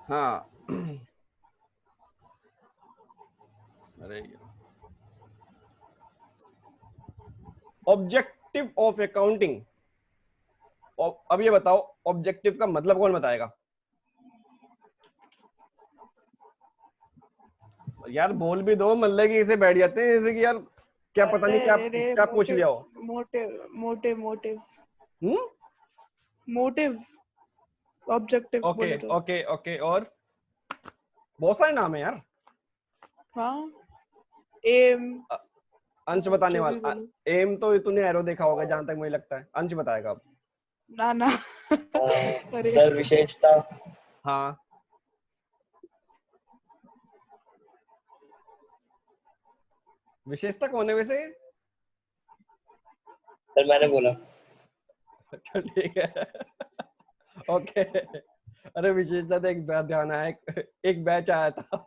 हाँ अरे objective of accounting. अब ये बताओ ऑब्जेक्टिव का मतलब कौन बताएगा? यार बोल भी दो, मतलब कि इसे बैठ जाते हैं जैसे कि यार क्या पता अरे नहीं क्या रे रे, क्या पूछ लिया हो। मोटिव मोटिव मोटिव हम्म। मोटिव ऑब्जेक्टिव ओके बोले तो। ओके ओके, और बहुत सारे नाम है यार। हाँ, एम, अ- अंश बताने जो भी वाला। बोलो। एम तो तूने एरो देखा होगा जहां तक मुझे लगता है, अंश बताएगा अब। ना ना। अरे सर विशेषता। हाँ विशेषता कौन है वैसे? सर मैंने बोला। अच्छा ठीक है ओके। अरे विशेषता तो एक ध्यान आया, एक बैच आया था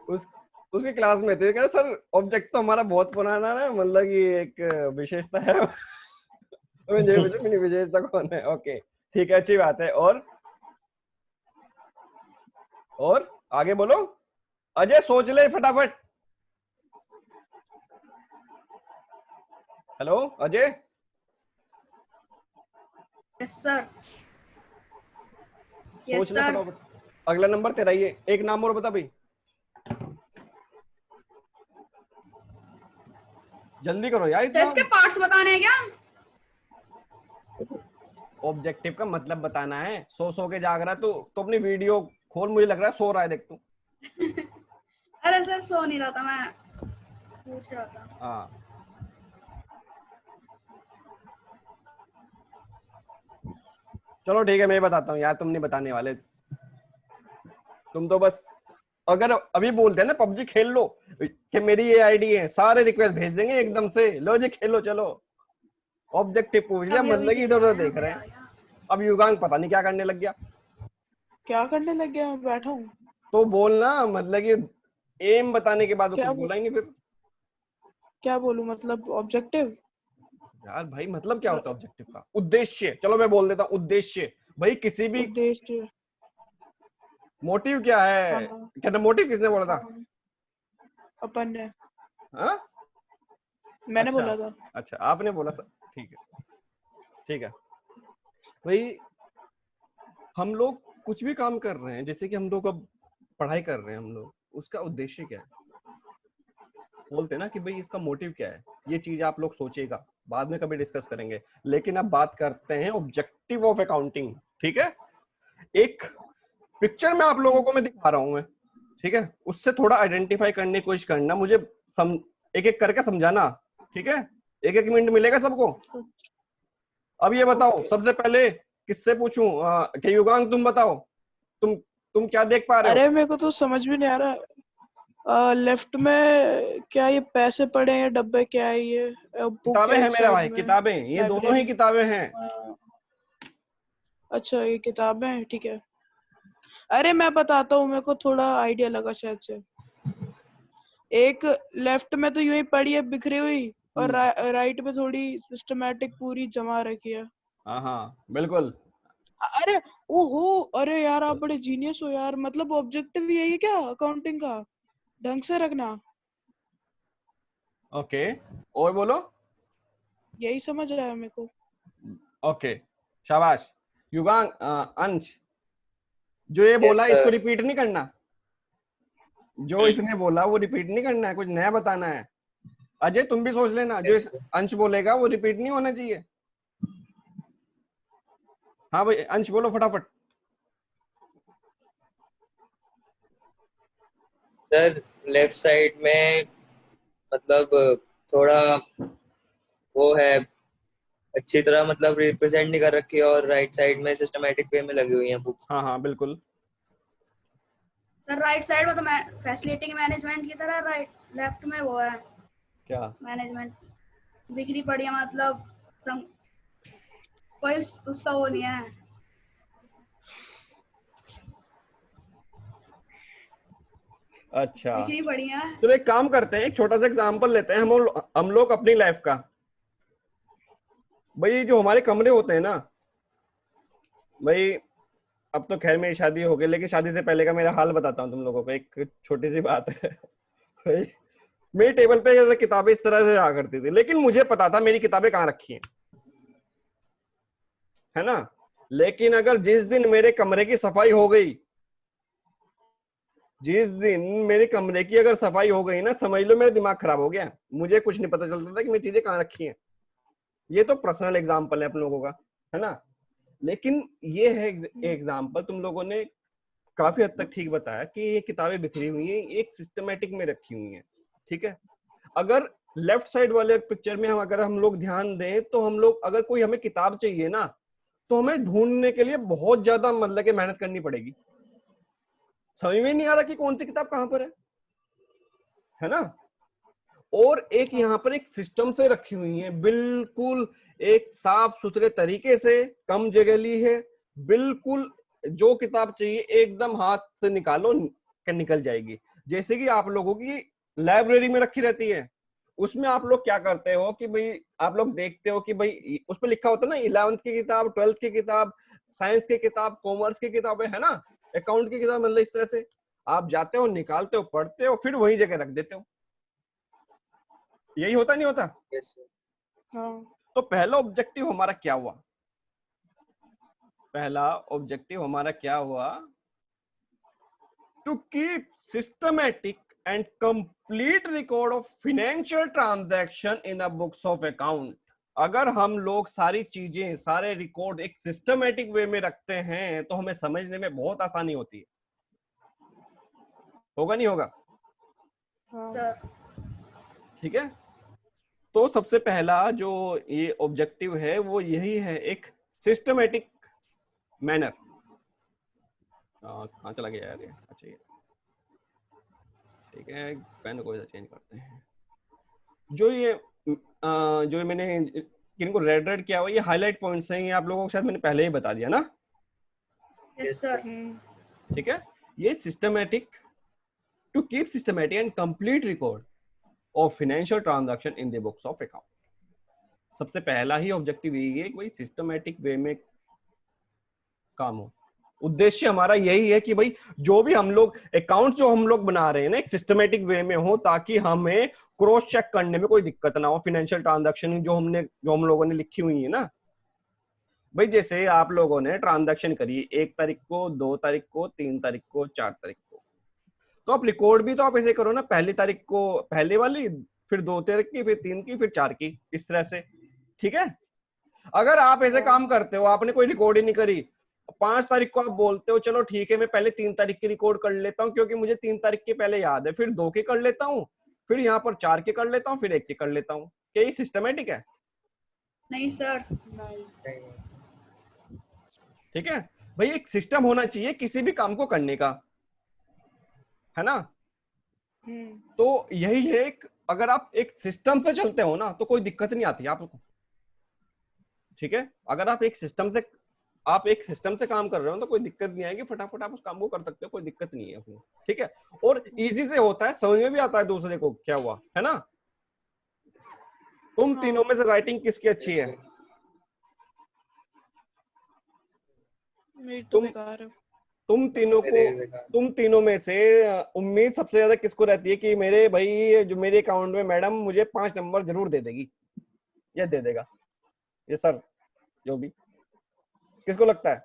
उस उसके क्लास में थे, कह सर ऑब्जेक्ट तो हमारा बहुत पुराना है, मतलब कि एक विशेषता है मुझे विशेषता कौन है? ओके ठीक है, अच्छी बात है। और आगे बोलो। अजय सोच ले फटाफट। हेलो अजय। Yes sir. सोच यस ले सर। फटाफट, अगला नंबर तेरा ही है। एक नाम और बता भाई, जल्दी करो यार सर इतना। इसके पार्ट्स बताने हैं क्या? ऑब्जेक्टिव का मतलब बताना है। सो के जाग रहा है तो अपनी वीडियो खोल, मुझे लग रहा है सो रहा है, देख तू। अरे सर सो नहीं रहा था, मैं पूछ रहा था। हाँ चलो ठीक है, मैं बताता हूँ यार, तुम नहीं बताने वाले। तुम तो बस अगर अभी बोलते हैं ना पबजी खेल लो कि मेरी ये आईडी है, सारे रिक्वेस्ट भेज देंगे एकदम से, लो जी खेलो चलो। ऑब्जेक्टिव पूछ लिया, अभी अभी मतलब कि इधर खेला उधर है, देख रहे मजा हैं। आ गया। अब युगांग पता नहीं क्या करने लग गया। क्या करने लग गया? मैं बैठा हूँ। तो बोलना, मतलब कि एम बताने के बाद वो कुछ क्या बोला ही नहीं फिर। क्या बोलूं? मतलब ऑब्जेक्टिव। यार भाई मतलब क्या होता है ऑब्जेक्टिव का? उद्देश्य, चलो मैं बोल देता हूँ उद्देश्य। भाई किसी भी उद्देश्य। मोटिव क्या हाँ है? क्या था मोटिव, किसने बोला था? हाँ, अपन ने। हाँ मैंने अच्छा बोला था। अच्छा, आपने बोला सर, ठीक है ठीक है। भाई हम लोग कुछ भी काम कर रहे हैं, जैसे कि हम लोग अब पढ़ाई कर रहे हैं, हम लोग उसका उद्देश्य क्या है बोलते हैं ना कि भाई इसका मोटिव क्या है। ये चीज आप लोग सोचेगा, बाद में कभी डिस्कस करेंगे। लेकिन अब बात करते हैं ऑब्जेक्टिव ऑफ अकाउंटिंग, ठीक है? एक पिक्चर में आप लोगों को मैं दिखा रहा हूं मैं, ठीक है? उससे थोड़ा आइडेंटिफाई करने की कोशिश करना, मुझे एक एक करके समझाना, ठीक है? एक एक मिनट मिलेगा सबको। अब ये बताओ ओके। सबसे पहले किससे पूछूं? क्या युगांग तुम बताओ, तुम क्या देख पा रहे हो? अरे मेरे को तो समझ भी नहीं आ रहा। लेफ्ट में क्या ये पैसे पड़े हैं? डब्बे क्या है ये? बुक किताबें है हैं एक मेरा साइड भाई, में। किताबें, ये दोनों ही लाइब्रेरी। किताबें हैं। अच्छा, ये किताबें हैं, ठीक है। अरे मैं बताता हूँ, मेरे को थोड़ा आइडिया लगा शायद से। एक लेफ्ट में तो यूं ही पड़ी है बिखरी हुई, और राइट में थोड़ी सिस्टमैटिक पूरी जमा रखी है। हाँ हाँ बिल्कुल। अरे ओहो, अरे यार आप बड़े जीनियस हो यार। मतलब ऑब्जेक्टिव यही है क्या अकाउंटिंग का? ढंग से रखना। ओके और बोलो। यही समझ आया मेरे को। ओके शाबाश युगांग। अंश, जो ये यस बोला इसको सर। रिपीट नहीं करना, जो इसने बोला वो रिपीट नहीं करना है, कुछ नया बताना है। अजय तुम भी सोच लेना, जो यस इस सर। अंश बोलेगा वो रिपीट नहीं होना चाहिए। हाँ भाई अंश बोलो फटाफट। सर लेफ्ट साइड में मतलब थोड़ा वो है, अच्छी तरह मतलब रिप्रेजेंट नहीं कर रखी है, और राइट साइड में सिस्टमेटिक वे में लगी हुई है बुक्स। हाँ हाँ बिल्कुल। सर राइट साइड में तो मैं फैसिलिटी मैनेजमेंट की तरह, राइट लेफ्ट में वो है क्या? मैनेजमेंट। बिखरी पड़ी है मतलब तुम, कोई उसका वो नहीं है। अच्छा बिखरी पड़ी है। चलो एक काम करते हैं, एक छोटा सा एग्जांपल लेते हैं हम लोग अपनी लाइफ का। भाई जो हमारे कमरे होते हैं ना भाई, अब तो खैर मेरी शादी हो गई, लेकिन शादी से पहले का मेरा हाल बताता हूँ तुम लोगों को। एक छोटी सी बात है। मेरी टेबल पे जैसे किताबें इस तरह से रहा करती थी, लेकिन मुझे पता था मेरी किताबें कहाँ रखी हैं, है ना। लेकिन अगर जिस दिन मेरे कमरे की सफाई हो गई, जिस दिन मेरे कमरे की अगर सफाई हो गई ना, समझ लो मेरा दिमाग खराब हो गया। मुझे कुछ नहीं पता चलता था कि मेरी चीजें कहाँ रखी हैं। ये तो पर्सनल एग्जाम्पल है अपन लोगों का, है ना। लेकिन ये है एग्जाम्पल तुम लोगों ने काफी हद तक ठीक बताया कि ये किताबें बिखरी हुई हैं, एक सिस्टमेटिक में रखी हुई हैं, ठीक है। अगर लेफ्ट साइड वाले पिक्चर में अगर हम लोग ध्यान दें, तो हम लोग अगर कोई हमें किताब चाहिए ना, तो हमें ढूंढने के लिए बहुत ज्यादा मतलब कि मेहनत करनी पड़ेगी। समझ में नहीं आ रहा कि कौन सी किताब कहां पर है ना। और एक यहाँ पर एक सिस्टम से रखी हुई है, बिल्कुल एक साफ सुथरे तरीके से, कम जगह ली है, बिल्कुल जो किताब चाहिए एकदम हाथ से निकालो निकल जाएगी। जैसे कि आप लोगों की लाइब्रेरी में रखी रहती है, उसमें आप लोग क्या करते हो कि भाई आप लोग देखते हो कि भाई उस पर लिखा होता है ना 11th की किताब, 12th की किताब, साइंस की किताब, कॉमर्स की किताबें, है ना, अकाउंट की किताब, मतलब इस तरह से आप जाते हो, निकालते हो, पढ़ते हो, फिर वही जगह रख देते हो। यही होता नहीं होता? यस हाँ। तो पहला ऑब्जेक्टिव हमारा क्या हुआ? पहला ऑब्जेक्टिव हमारा क्या हुआ? To keep systematic and complete record of financial transaction in the books of account. अगर हम लोग सारी चीजें, सारे रिकॉर्ड एक सिस्टमैटिक वे में रखते हैं, तो हमें समझने में बहुत आसानी होती है। होगा नहीं होगा? हाँ। सर ठीक है। तो सबसे पहला जो ये ऑब्जेक्टिव है वो यही है, एक सिस्टमैटिक मैनर। कहाँ चला गया यार ये? अच्छा ये ठीक है, पेन को चेंज करते हैं। जो मैंने इनको रेड रेड किया हुआ, ये हाईलाइट पॉइंट्स हैं, ये आप लोगों को शायद मैंने पहले ही बता दिया ना। Yes sir. ठीक है। ये systematic, to keep systematic and complete record of financial transaction in the books of account. सबसे पहला ही ऑब्जेक्टिव यही है कि भाई सिस्टमैटिक वे में काम हो। उद्देश्य हमारा यही है कि भाई जो भी हम लोग अकाउंट जो हम लोग बना रहे हैं ना, एक सिस्टमैटिक वे में हो, ताकि हमें क्रॉस चेक करने में कोई दिक्कत ना हो। फाइनेंशियल ट्रांजैक्शन जो हम लोगों ने लिखी हुई है ना, भाई जैसे आप लोगों ने ट्रांजैक्शन करी 1 तारीख को, 2 तारीख को, 3 तारीख को, 4 तारीख को, तो आप रिकॉर्ड भी तो आप ऐसे करो ना, पहली तारीख को पहले वाली, फिर 2 तारीख की, फिर 3 की, फिर 4 की, इस तरह से। ठीक है। अगर आप ऐसे काम करते हो, आपने कोई रिकॉर्ड ही नहीं करी, 5 तारीख को आप बोलते हो चलो ठीक है मैं पहले 3 तारीख की रिकॉर्ड कर लेता हूँ, क्योंकि मुझे 3 तारीख की पहले याद है, फिर 2 की कर लेता हूँ, फिर यहाँ पर 4 की कर लेता हूँ, फिर 1 की कर लेता हूँ। क्या ये सिस्टमेटिक है? नहीं सर। नहीं। ठीक है भाई, एक सिस्टम होना चाहिए किसी भी काम को करने का, है ना। तो यही है, अगर आप एक सिस्टम से चलते हो ना, तो कोई दिक्कत नहीं आती आपको। ठीक है। अगर आप एक सिस्टम से काम कर रहे हो तो कोई दिक्कत नहीं आएगी, फटाफट आप उस काम को कर सकते हो, कोई दिक्कत नहीं है उसमें। ठीक है। और इजी से होता है, समझ में भी आता है दूसरे को क्या हुआ, है ना। तुम तीनों में से राइटिंग किसकी अच्छी है? मेरी तो बेकार है। तुम तीनों में से उम्मीद सबसे ज्यादा किसको रहती है कि मेरे भाई जो मेरे अकाउंट में मैडम मुझे 5 नंबर जरूर दे देगी, या दे देगा ये सर, जो भी, किसको लगता है?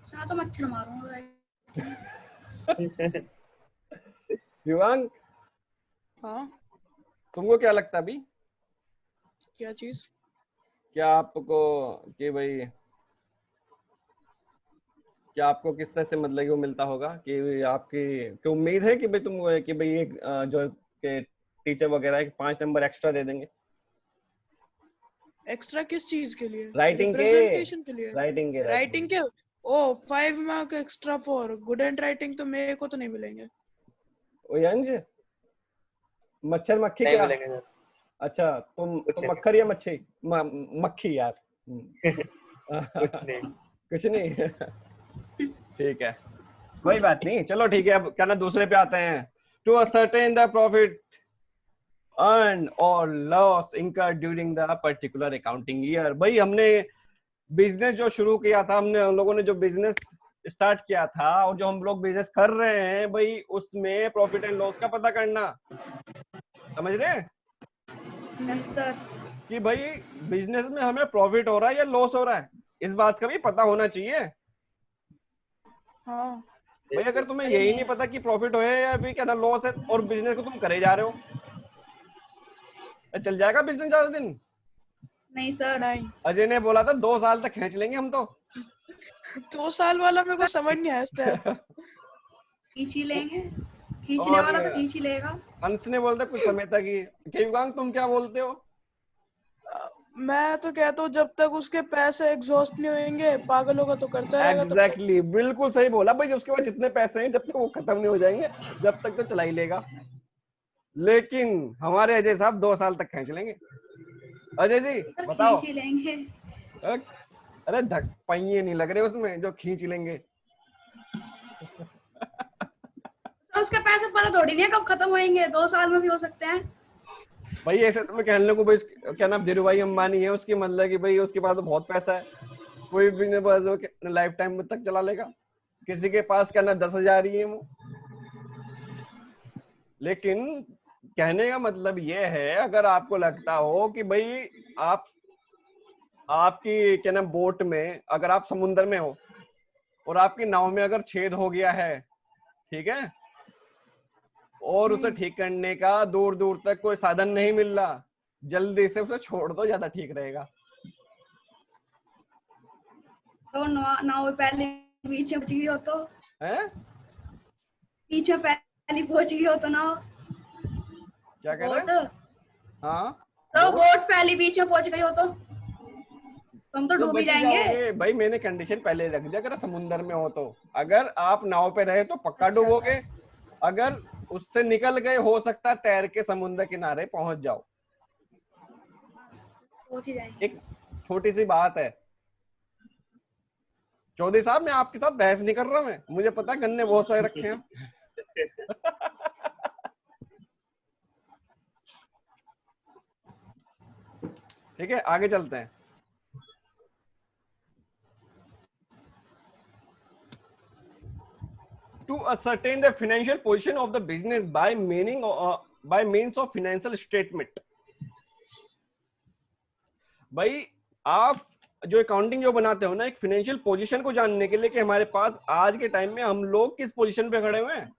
सर तो मच्छर मारूंगा। दिव्यांग, हाँ। तुमको क्या लगता है अभी? क्या चीज? क्या आपको कि भाई क्या आपको किस तरह से मतलब कि वो मिलता होगा कि आपकी उम्मीद है कि भाई तुम कि भाई एक जो के टीचर वगैरह 5 नंबर एक्स्ट्रा दे देंगे? एक्स्ट्रा किस चीज के लिए? राइटिंग के, रिप्रेजेंटेशन के लिए? राइटिंग के ओ 5 mark extra for good hand writing तो मेरे को तो नहीं मिलेंगे। ओ यंज मच्छर मक्खी नहीं क्या? मिलेंगे सर। अच्छा तुम मक्खर या मच्छी? मक्खी यार। कुछ नहीं। कुछ नहीं। ठीक है, कोई बात नहीं, चलो ठीक है। अब क्या ना दूसरे पे आते हैं। To ascertain the profit earn और loss incurred during the particular accounting year. भाई हमने बिजनेस जो शुरू किया था हमने, हम लोगों ने जो बिजनेस स्टार्ट किया था और जो हम लोग बिजनेस कर रहे हैं भाई, उसमें प्रॉफिट एंड लॉस का पता करना, समझ रहे हैं यस सर। कि भाई बिजनेस में हमें प्रॉफिट हो रहा है या लॉस हो रहा है, इस बात का भी पता होना चाहिए। हाँ भाई अगर तुम्हें यही नहीं पता कि प्रॉफिट हो या फिर क्या ना लॉस है, और बिजनेस को तुम करे जा रहे हो, चल जाएगा बिजनेस ज्यादा दिन? नहीं सर। नहीं, अजय ने बोला था 2 साल तक खींच लेंगे हम तो। 2 साल वाला मेरे को समझ नहीं आया स्टेप। खींच ही लेंगे, खींचने और वाला तो खींच ही लेगा। अंश ने बोलता कुछ समय तक ही। युगांग तुम क्या बोलते हो? मैं तो कहता हूँ जब तक उसके पैसे एग्जॉस्ट नहीं होंगे, पागलों का तो करता रहेगा तब तक। एग्जैक्टली, बिल्कुल सही बोला भाई। उसके बाद जितने पैसे हैं जब तक वो खत्म नहीं हो जाएंगे, जब तक तो चला ही लेगा। लेकिन हमारे अजय साहब 2 साल तक खींच लेंगे। अजय जी सर बताओ। खींच ही लेंगे। अरे धक पहिए नहीं लग रहे उसमें जो खींच लेंगे। तो उसके पैसे पता थोड़ी नहीं है कब खत्म होएंगे, 2 साल में भी हो सकते हैं। भाई ऐसे तुम्हें कहने को भाई क्या नाम धीरू भाई अंबानी है, उसकी मतलब कि भाई उसके पास तो बहुत पैसा है, कोई भी ने बस लाइफ टाइम तक चला लेगा। किसी के पास क्या ना 10,000 ही है वो। लेकिन कहने का मतलब ये है, अगर आपको लगता हो कि भाई आप आपकी क्या नाम बोट में, अगर आप समुद्र में हो और आपकी नाव में अगर छेद हो गया है, ठीक है, और उसे ठीक करने का दूर दूर तक कोई साधन नहीं मिल रहा, जल्दी से उसे छोड़ दो, ज्यादा ठीक रहेगा। तो नाव पहले बीच में पहुंच गई हो तो, हैं? बीच में पहले पहुंच गई हो तो नाव, क्या कह रहे बोट, हैं? हाँ तो बोट पहले बीच में पहुंच गई हो तो तुम तो तो डूब ही बच जाएंगे। जाओगे भाई। मैंने कंडीशन पहले रख दिया, अगर समुद्र में हो तो, अगर आप नाव पे रहे तो पक्का अच्छा डूबोगे। सर। अगर उससे निकल गए, हो सकता है तैर के समुद्र किनारे पहुंच जाओ। पहुंच ही जाएंगे। एक छोटी सी बात है चौधरी साहब, मैं आपके साथ बहस नहीं कर रहा, मैं मुझे पता है गन्ने बहुत सारे रखे हैं। ठीक है, आगे चलते हैं। To ascertain the financial position of the business by means of financial statement। भाई आप जो अकाउंटिंग जो बनाते हो ना, एक फाइनेंशियल पोजीशन को जानने के लिए कि हमारे पास आज के टाइम में हम लोग किस पोजीशन पे खड़े हुए हैं,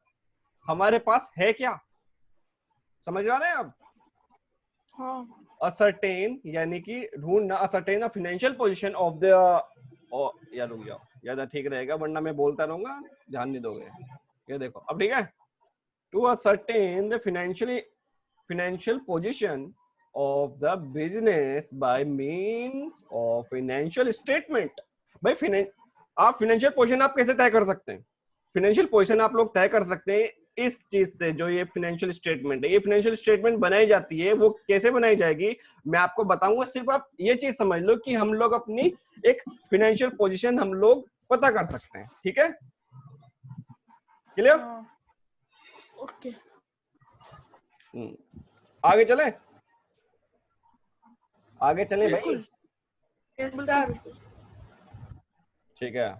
हमारे पास है क्या, समझ रहे हैं आप? हाँ असर्टेन यानी कि ढूंढना, ascertain the financial position of the, यार रुक जाओ, ज्यादा ठीक रहेगा वरना मैं बोलता रहूंगा, ध्यान नहीं दोगे। ये देखो अब ठीक है। To ascertain the financial position of the business by means of financial statement। भाई आप फाइनेंशियल पोजीशन आप कैसे तय कर सकते हैं? फाइनेंशियल पोजीशन आप लोग तय कर सकते हैं इस चीज से, जो ये फाइनेंशियल स्टेटमेंट है। ये फाइनेंशियल स्टेटमेंट बनाई जाती है, वो कैसे बनाई जाएगी मैं आपको बताऊंगा। सिर्फ आप ये चीज समझ लो कि हम लोग अपनी एक फाइनेंशियल पोजीशन हम लोग पता कर सकते हैं। ठीक है, क्लियर? हाँ ओके। आगे चले, आगे चले भाई। बिल्कुल यस बिल्कुल सर। बिल्कुल। ठीक है।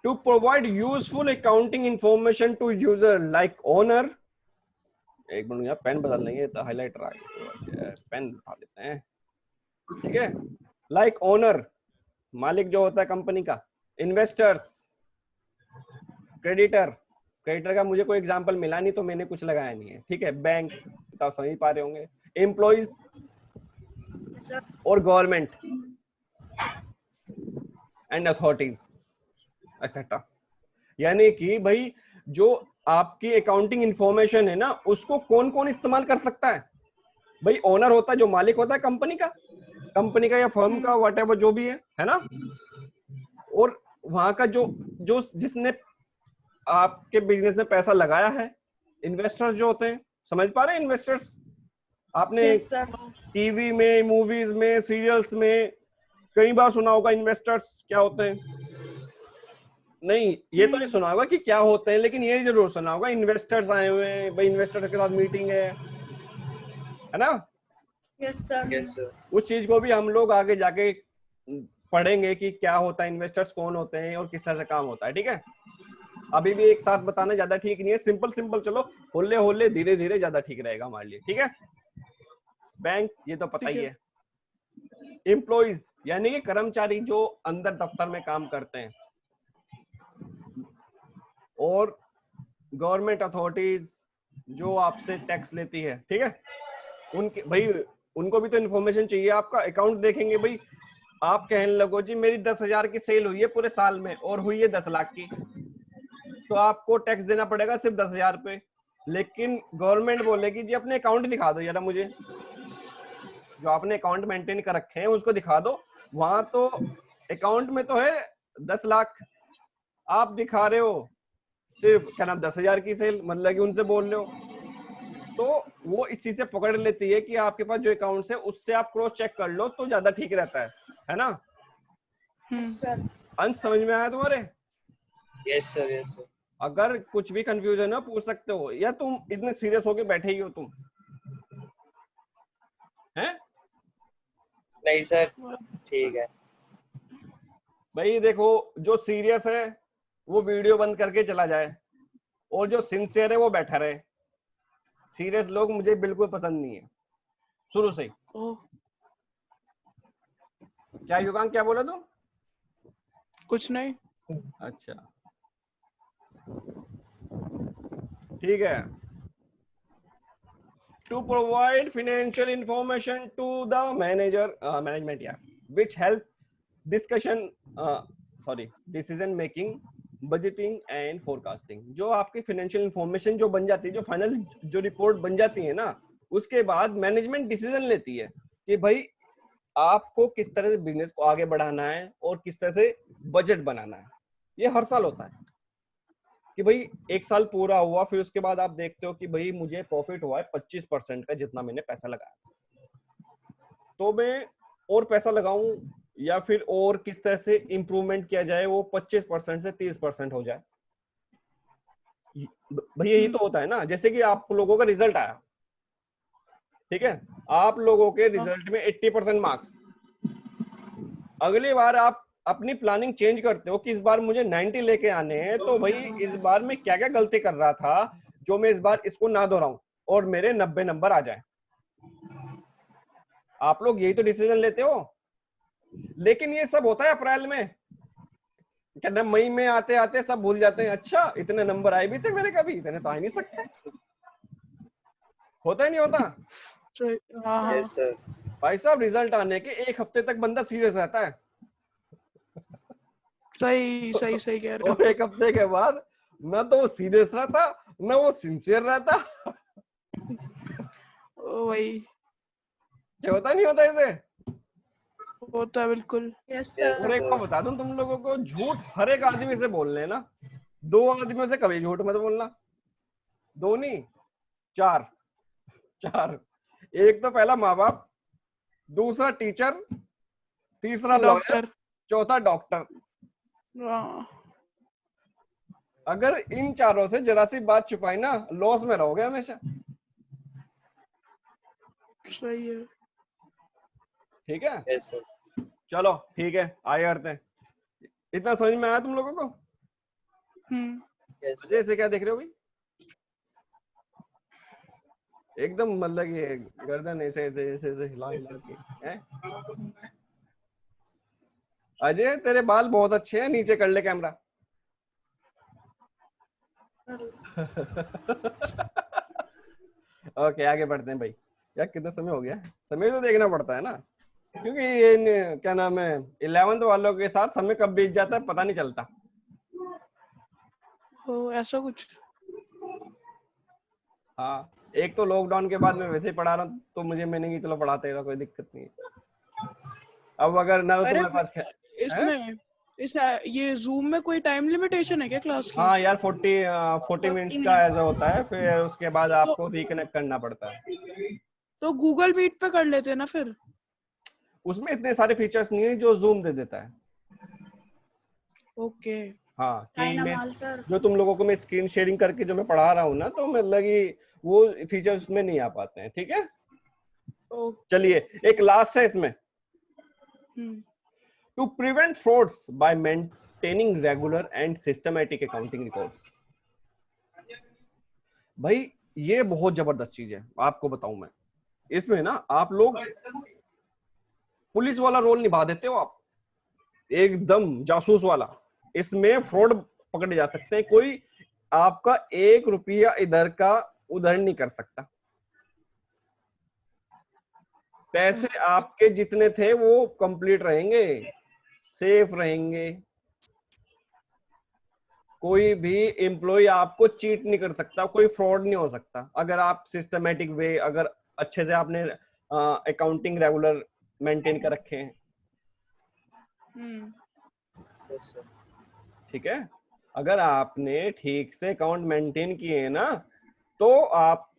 To provide useful accounting information to user like owner, एक मिनट यार पेन बदल लेंगे तो हाईलाइटर आ गया, पेन उठा लेते हैं। ठीक है, लाइक ओनर मालिक जो होता है कंपनी का, इन्वेस्टर्स, क्रेडिटर, क्रेडिटर का मुझे कोई एग्जांपल मिला नहीं तो मैंने कुछ लगाया नहीं है। ठीक है, बैंक तो आप समझ पा रहे होंगे, एम्प्लॉइज यस सर। और गवर्नमेंट एंड अथॉरिटीज एक्सेट्रा। यानी कि भाई जो आपकी अकाउंटिंग इंफॉर्मेशन है ना, उसको कौन कौन इस्तेमाल कर सकता है? भाई ओनर होता है, जो मालिक होता है कंपनी का या फर्म का, व्हाटएवर जो भी है ना। और वहां का जो जो जिसने आपके बिजनेस में पैसा लगाया है, इन्वेस्टर्स जो होते हैं, समझ पा रहे हैं? इन्वेस्टर्स आपने यस सर। टीवी में, मूवीज में, सीरियल्स में कई बार सुना होगा इन्वेस्टर्स क्या होते हैं। नहीं ये तो नहीं सुना होगा कि क्या होते हैं, लेकिन ये जरूर सुना होगा इन्वेस्टर्स आए हुए हैं भाई, इन्वेस्टर्स के साथ मीटिंग है ना। Yes sir. Yes sir. उस चीज को भी हम लोग आगे जाके पढ़ेंगे कि क्या होता है, इन्वेस्टर्स कौन होते हैं और किस तरह से काम होता है। ठीक है, अभी भी एक साथ बताना ज्यादा ठीक नहीं है, सिंपल सिंपल चलो, होले होले धीरे धीरे ज्यादा ठीक रहेगा हमारे लिए। ठीक है, बैंक ये तो पता ठीक ही है। है। एम्प्लॉइज यानी कि कर्मचारी जो अंदर दफ्तर में काम करते हैं, और गवर्नमेंट अथॉरिटीज जो आपसे टैक्स लेती है। ठीक है, उनके भाई उनको भी तो इन्फॉर्मेशन चाहिए। आपका अकाउंट देखेंगे भाई, आप कहने लगो जी मेरी 10,000 की सेल हुई है पूरे साल में और हुई है 10 लाख की, तो आपको टैक्स देना पड़ेगा सिर्फ 10,000 पे। लेकिन गवर्नमेंट बोलेगी जी अपने अकाउंट दिखा दो जरा मुझे, जो आपने अकाउंट मेंटेन कर रखे हैं उसको दिखा दो। वहां तो अकाउंट में तो है 10 लाख, आप दिखा रहे हो सिर्फ क्या नाम 10,000 की सेल, मतलब कि उनसे बोल रहे हो। तो वो इसी से पकड़ लेती है कि आपके पास जो अकाउंट है उससे आप क्रॉस चेक कर लो तो ज्यादा ठीक रहता है ना। सर अंश समझ में आया तुम्हारे? Yes sir, yes sir. अगर कुछ भी कंफ्यूजन है पूछ सकते हो, या तुम इतने सीरियस होके बैठे ही हो तुम हैं? नहीं सर, ठीक है। भाई देखो, जो सीरियस है वो वीडियो बंद करके चला जाए, और जो सिंसियर है वो बैठा रहे। सीरियस लोग मुझे बिल्कुल पसंद नहीं है शुरू से ही। ओह, क्या युगांक, क्या बोला तू? कुछ नहीं। अच्छा ठीक है। To provide financial information to the management या which help discussion decision making, budgeting and forecasting. जो आपकी फाइनेंशियल इंफॉर्मेशन जो बन जाती है, जो फाइनल जो रिपोर्ट बन जाती है ना, उसके बाद मैनेजमेंट डिसीजन लेती है कि भाई आपको किस तरह से बिजनेस को आगे बढ़ाना है और किस तरह से बजट बनाना है। ये हर साल होता है कि भाई एक साल पूरा हुआ, फिर उसके बाद आप देखते हो कि भाई मुझे प्रॉफिट हुआ है 25% का जितना मैंने पैसा लगाया, तो मैं और पैसा लगाऊं या फिर और किस तरह से इंप्रूवमेंट किया जाए वो 25% से 30% हो जाए। भैया यही तो होता है ना। जैसे कि आप लोगों का रिजल्ट आया, ठीक है, आप लोगों के रिजल्ट में 80% मार्क्स, अगली बार आप अपनी प्लानिंग चेंज करते हो कि इस बार मुझे 90 लेके आने हैं, तो भाई इस बार मैं क्या क्या गलती कर रहा था जो मैं इस बार इसको ना दोहराऊं और मेरे 90 नंबर आ जाए। आप लोग यही तो डिसीजन लेते हो। लेकिन ये सब होता है अप्रैल में, क्या ना मई में आते आते सब भूल जाते हैं, अच्छा इतने नंबर आए भी थे मेरे, कभी इतने तो आ ही नहीं सकते। होता ही नहीं होता। हाँ यस सर। भाई साहब रिजल्ट आने के एक हफ्ते तक बंदा सीरियस रहता है, सही सही सही कह रहे और एक हफ्ते के बाद ना तो वो सीरियस रहता ना वो सिंसियर रहता। हो। वही क्या होता नहीं होता इसे। होता है बिल्कुल। यस Yes, और सर एक बात बता दूं तुम लोगों को, झूठ हर एक आदमी से बोल लेना, 2 आदमियों से कभी झूठ मत बोलना। 2 नहीं, 4 4। एक तो पहला माँ बाप, दूसरा टीचर, तीसरा लॉयर, डॉक्टर। चौथा डॉक्टर। हाँ अगर इन चारों से जरा सी बात छुपाई ना, लॉस में रहोगे हमेशा। सही है। ठीक है, यस सर। चलो ठीक है, आगे करते हैं। इतना समझ में आया तुम लोगों को? यस अजय से क्या देख रहे हो भाई? एकदम मतलब कि गर्दन ऐसे ऐसे ऐसे ऐसे हिला हिला के हैं। अजय तेरे बाल बहुत अच्छे हैं, नीचे कर ले कैमरा। ओके आगे बढ़ते हैं भाई। यार कितना समय हो गया, समय तो देखना पड़ता है ना, क्योंकि ये क्या नाम है 11th वालों के साथ समय कब बीत जाता है पता नहीं चलता। ओ ऐसा कुछ। हाँ, एक तो लॉकडाउन के बाद मैं वैसे ही पढ़ा रहा हूँ, तो मुझे मैंने कि चलो पढ़ाते रहो, कोई दिक्कत नहीं है। अब अगर ना तो अरे तुम्हारे पास है? इसमें ये जूम में कोई टाइम लिमिटेशन है क्या क्लास की? हाँ यार 40 मिनट्स का ऐसा होता है, फिर उसके बाद आपको रिकनेक्ट करना पड़ता है। तो गूगल मीट पे कर लेते हैं ना फिर। उसमें इतने सारे फीचर्स नहीं है जो जूम दे देता है। ओके। हाँ कि मैं डायनामॉल सर। जो तुम लोगों को मैं स्क्रीन शेयरिंग करके जो मैं पढ़ा रहा हूँ ना, तो मतलब कि वो फीचर्स उसमें नहीं आ पाते हैं। ठीक है, ओके। चलिए एक लास्ट है इसमें। To prevent frauds by maintaining regular and systematic accounting records. भाई ये बहुत जबरदस्त चीज है, आपको बताऊं मैं। इसमें ना आप लोग पुलिस वाला रोल निभा देते हो, आप एकदम जासूस वाला। इसमें फ्रॉड पकड़े जा सकते हैं, कोई आपका 1 रुपया इधर का उधर नहीं कर सकता। पैसे आपके जितने थे वो कंप्लीट रहेंगे, सेफ रहेंगे। कोई भी एम्प्लॉय आपको चीट नहीं कर सकता, कोई फ्रॉड नहीं हो सकता, अगर आप सिस्टमेटिक वे, अगर अच्छे से आपने अकाउंटिंग रेगुलर मेंटेन कर रखे हैं। Yes, sir. ठीक है, अगर आपने ठीक से अकाउंट मेंटेन किए हैं ना, तो आपको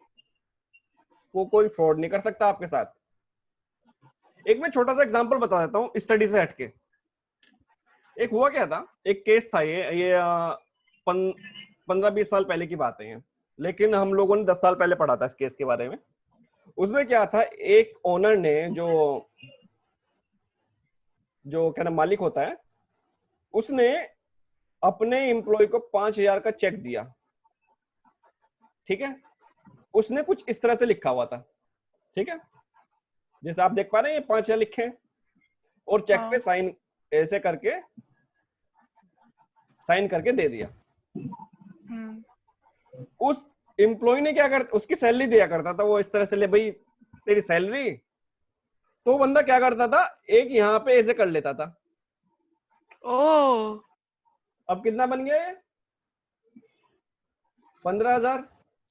कोई फ्रॉड नहीं कर सकता आपके साथ। एक मैं छोटा सा एग्जांपल बता देता हूँ स्टडी से हटके। एक हुआ क्या था, एक केस था, ये 15-20 साल पहले की बात है ये, लेकिन हम लोगों ने 10 साल पहले पढ़ा था इस केस के बारे में। उसमें क्या था, एक ओनर ने जो क्या नाम मालिक होता है, उसने अपने एम्प्लॉय को 5,000 का चेक दिया। ठीक है, उसने कुछ इस तरह से लिखा हुआ था। ठीक है, जैसे आप देख पा रहे हैं, ये 5,000 लिखे हैं और चेक पे साइन ऐसे करके साइन करके दे दिया। उस एम्प्लॉय ने क्या कर, उसकी सैलरी दिया करता था वो इस तरह से, ले भाई तेरी सैलरी। तो वो बंदा क्या करता था, एक यहाँ पे ऐसे कर लेता था। ओ अब कितना बन गया ये? 15,000।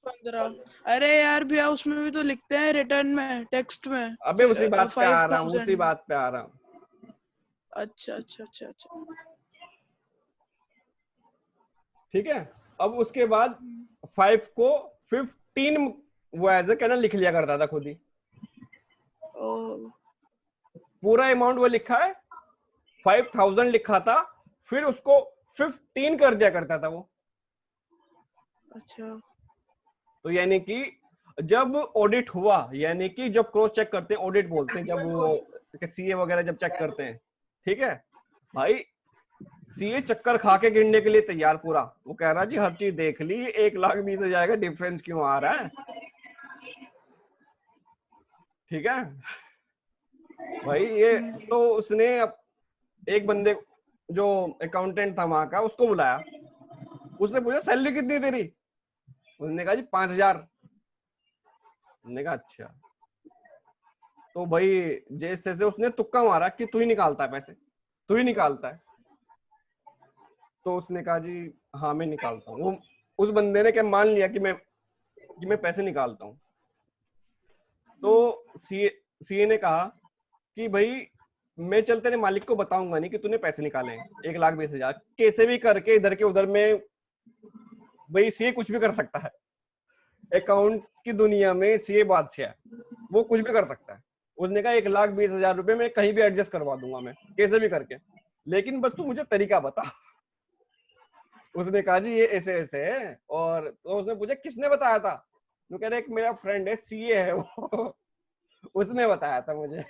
15। अरे यार भैया, उसमें भी तो लिखते हैं रिटर्न में, टेक्स्ट में। अबे उसी बात पे आ रहा हूँ, 5,000। उसी बात पे आ रहा हूँ। अच्छा अच्छा अच्छा अच्छा। ठीक है, अब उसके बाद 5 को 15 वो एज ए कहना लिख लिया करता था खुद ही। ओ पूरा अमाउंट वो लिखा है, 5,000 लिखा था, फिर उसको 15 कर दिया करता था वो। अच्छा। तो यानी कि जब ऑडिट हुआ, यानी कि जब क्रॉस चेक करते हैं, ऑडिट बोलते हैं, जब वो सीए वगैरह जब चेक करते हैं, ठीक है भाई, सीए चक्कर खा के गिनने के लिए तैयार पूरा। वो कह रहा जी हर चीज देख ली, 1,20,000 का डिफरेंस क्यों आ रहा है। ठीक है भाई, ये तो उसने एक बंदे जो अकाउंटेंट था वहां का, उसको बुलाया, उसने पूछा सैलरी कितनी है तेरी? उसने कहा जी 5,000। उसने कहा अच्छा। तो भाई जैसे से उसने तुक्का मारा कि तू ही निकालता है पैसे, तू ही निकालता है। तो उसने कहा जी हाँ मैं निकालता हूँ। वो उस बंदे ने क्या मान लिया कि मैं पैसे निकालता हूँ। तो सीए ने कहा कि भाई मैं चल तेरे मालिक को बताऊंगा नहीं कि तूने पैसे निकाले हैं 1,20,000, कैसे भी करके इधर के उधर में। भाई सीए कुछ भी कर सकता है, अकाउंट की दुनिया में सीए बादशाह है, वो कुछ भी कर सकता है। उसने कहा 1,20,000 रुपए मैं कहीं भी एडजस्ट करवा दूंगा, मैं कैसे भी करके, लेकिन बस तू मुझे तरीका बता। उसने कहा जी ये ऐसे ऐसे है। और तो उसने पूछा किसने बताया था? वो कह रहे एक मेरा फ्रेंड है सीए है वो, उसने बताया था मुझे।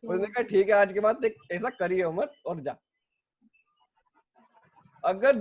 उसने कहा ठीक है, आज के बाद ऐसा करिए मत और जा। अगर